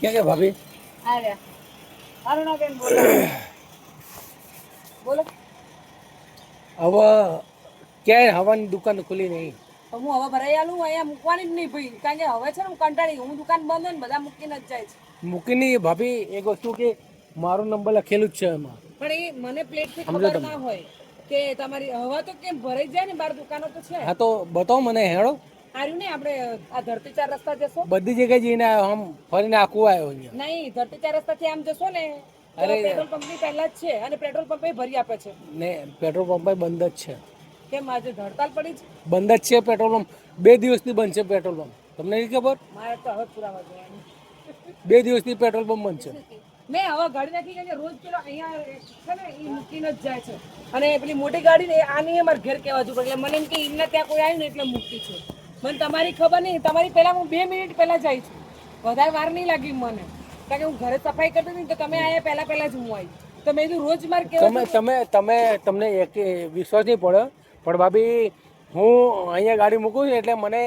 ક્યાં ગયા ભાભી? અરે અરુણાબેન બોલો બોલો. હવે ક્યાંય હવાની દુકાન ખુલી નહીં. તો હું હવે ભરાઈ આલું અહીંયા મૂકવાની જ નહીં ભાઈ, કારણ કે હવે છે ને હું કંટાળી હું દુકાન બંધ હોય ને બધા મૂકીને જ જાય છે. મૂકીની ભાભી એક વસ્તુ કે મારો નંબર લખેલું જ છે એમાં. પણ એ મને પ્લેટથી ખબર ના હોય કે તમારી હવા તો કેમ ભરાઈ જાય ને, બાર દુકાનો તો છે. હા તો બતાવો મને હેડો. આર્યું ને આપણે આ ધરતી ચાર રસ્તા જશો, બધી જગ્યાએ જઈને આવ્યો, આમ ફરીને આખું આવ્યો અહીંયા. નહીં ધરતી ચાર રસ્તાથી આમ જશો ને અરે પેટ્રોલ પંપની પહેલા જ છે અને પેટ્રોલ પંપે ભરી આપે છે. ને પેટ્રોલ પંપ બંધ જ છે. કેમ આજે હડતાલ પડી છે? બંધ જ છે પેટ્રોલ પંપ. 2 દિવસથી બંધ છે પેટ્રોલ પંપ. તમને નહીં ખબર? મારે તો હવે પુરાવા જોવાનું. 2 દિવસથી પેટ્રોલ પંપ બંધ છે. મેં હવે ગાડી નાખી કે રોજ પેલો અહીંયા છે ને એ મૂકીને જ જાય છે, અને પેલી મોટી ગાડી ને આની અમારે ઘેર કહેવા જોઈએ, એટલે મને એમ કે એમને ત્યાં કોઈ આવ્યું ને એટલે મૂકતી છે. મને તમારી ખબર નહીં, તમારી પહેલાં હું 2 મિનિટ પહેલાં જાય છું, વધારે વાર નહીં લાગી મને, કારણ કે હું ઘરે સફાઈ કરતી હતી તો તમે આયા પહેલાં જ હું આવી. તો મેં કીધું રોજ મારે કેવું તમને એક વિશ્વાસ નહીં પડે, પણ ભાભી હું અહીંયા ગાડી મૂકું છું એટલે મને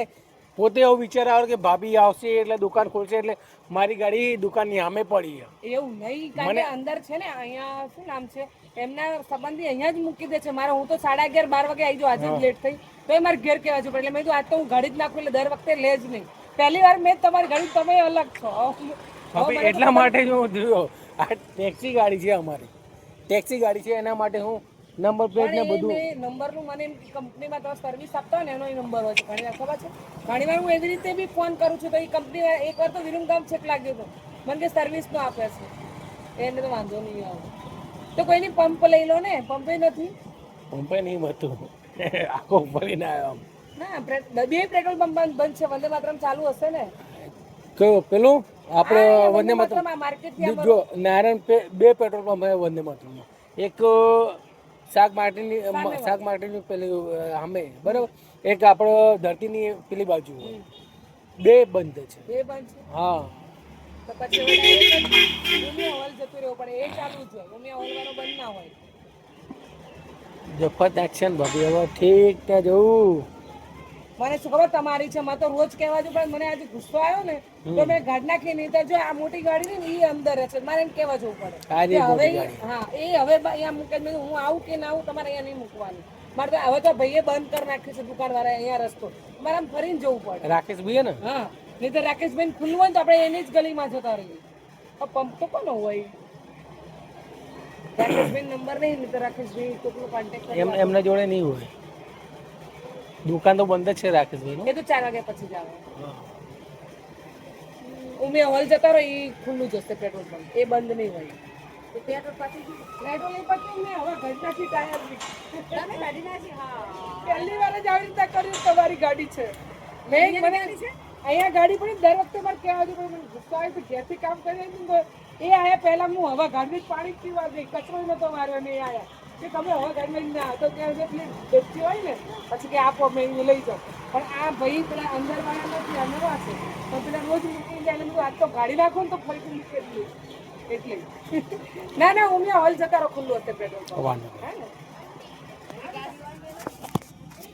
પોતે એવો વિચાર આવે કે ભાભી આવશે એટલે દુકાન ખોલશે એટલે મારી ગાડી દુકાનની સામે પડી. એવું નહીં, કારણ કે અંદર છે ને અહીંયા શું નામ છે એમના સંબંધી અહીંયા જ મૂકી દે છે. મારે હું તો 11:30 12 વાગે આવી જાઉં, આજે જ લેટ થઈ તો એ મારે ઘેર કહેવા છું, એટલે મેં કીધું આજ તો હું ગાડી જ નાખું એટલે દર વખતે લે જ નહીં. પહેલી વાર મેં તમારી ગાડી, તમે અલગ છો એટલા માટે જ હું જોયો. આ ટેક્સી ગાડી છે અમારી, ટેક્સી ગાડી છે એના માટે હું નંબર પ્લેટ ને બધું નંબરનું મને એમ કંપનીમાં તમે સર્વિસ આપતા હોય ને એનો નંબર હોય છે. ઘણી વાર ખબર છે, ઘણી વાર હું એવી રીતે બી ફોન કરું છું તો એ કંપની એકવાર તો વિરમગામ છેક લાગ્યો હતો, મને કે સર્વિસનો આપે છે, એને તો વાંધો નહીં આવે. તો કોઈની પંપ લઈ લો ને, પંપે નથી. પંપે નહીં હતું, આખો ભરીને આવ્યો. ના બે પેટ્રોલ પંપ બંધ છે, વંદે માતરમ ચાલુ હશે ને. કયો પેલું આપણે વંદે માતરમ માર્કેટથી જો નારાયણ 2 પેટ્રોલ પંપ છે વંદે માતરમમાં. એક શાક માર્કેટની પેલી સામે બરાબર, એક આપણે ધરતીની પેલી બાજુ. 2 બંધ છે. 2 બંધ છે. હા તો પછી ઉમિયા હોલ જતું રહેવું પડે, એ ચાલુ જ હોય. ઉમિયા હોલ વાળો બંધ ના હોય. જફત એક્શન ભાભી હવે ઠીક ત્યાં જવું. મને શું ખબર તમારી છે, મને તો રોજ કહેવા જો, પણ મને આજે ગુસ્સો આવ્યો ને તો મેં ગાડી નાખી નહીં. તો જો આ મોટી ગાડી ને એ અંદર છે, મારે એમ કહેવા જવું પડે હવે. હા એ હવે અહીંયા મૂકે, હું આવું કે ના આવું તમારે અહીંયા નહીં મૂકવાનું. મારે તો હવે તો ભાઈએ બંધ કરી નાખ્યું છે દુકાન વાળા અહીંયા રસ્તો, મારે આમ ફરીને જવું પડે. રાકેશભાઈ ને? હા, નહીં તો રાકેશભાઈ ખુલ્લું હોય તો આપણે એની જ ગલીમાં જતા રહીએ. પંપ તો કોનો હોય? રાકેશભાઈ નંબર નહીં તો રાકેશભાઈ કોકનો કોન્ટેક્ટ એમના જોડે નહીં હોય. દુકાન તો બંધ જ છે રાકેશભાઈ. એ તો 4 વાગ્યા પછી જ આવે. ઉમિયા હોલ જતા રહો એ ખુલ્લું જશે પેટ્રોલ પંપ, એ બંધ નહીં હોય. તો પેટ્રોલ પછી મેં હવે ઘટનાથી ટાયર પહેલી વાર જ આવી રીતે કર્યું. તમારી ગાડી છે, મેં મને અહીંયા ગાડી પડી દર વખતે મારે કહેવા દઉં, પણ મને ગુસ્સો આવે તો ઘેરથી કામ કરી તો એ આયા પહેલા હું હવે ગાડી જ પાણી પીવા દઈ, કચરો નતો માર્યો ને એ આયા કે તમે હવે ગાડી ના તો ત્યાં જેટલી બેચી હોય ને પછી કે આપો મેં એને લઈ જાઉં. પણ આ ભાઈ પેલા અંદર વાળા નથી, અનવા છે તો પેલા રોજ મૂકી જાય એટલે આજ તો ગાડી નાખો ને તો ફરીથી મૂકી દઉં એટલે. ના ઉમિયા હોલ જતા રહો, ખુલ્લું હશે પેટ્રોલ પંપ.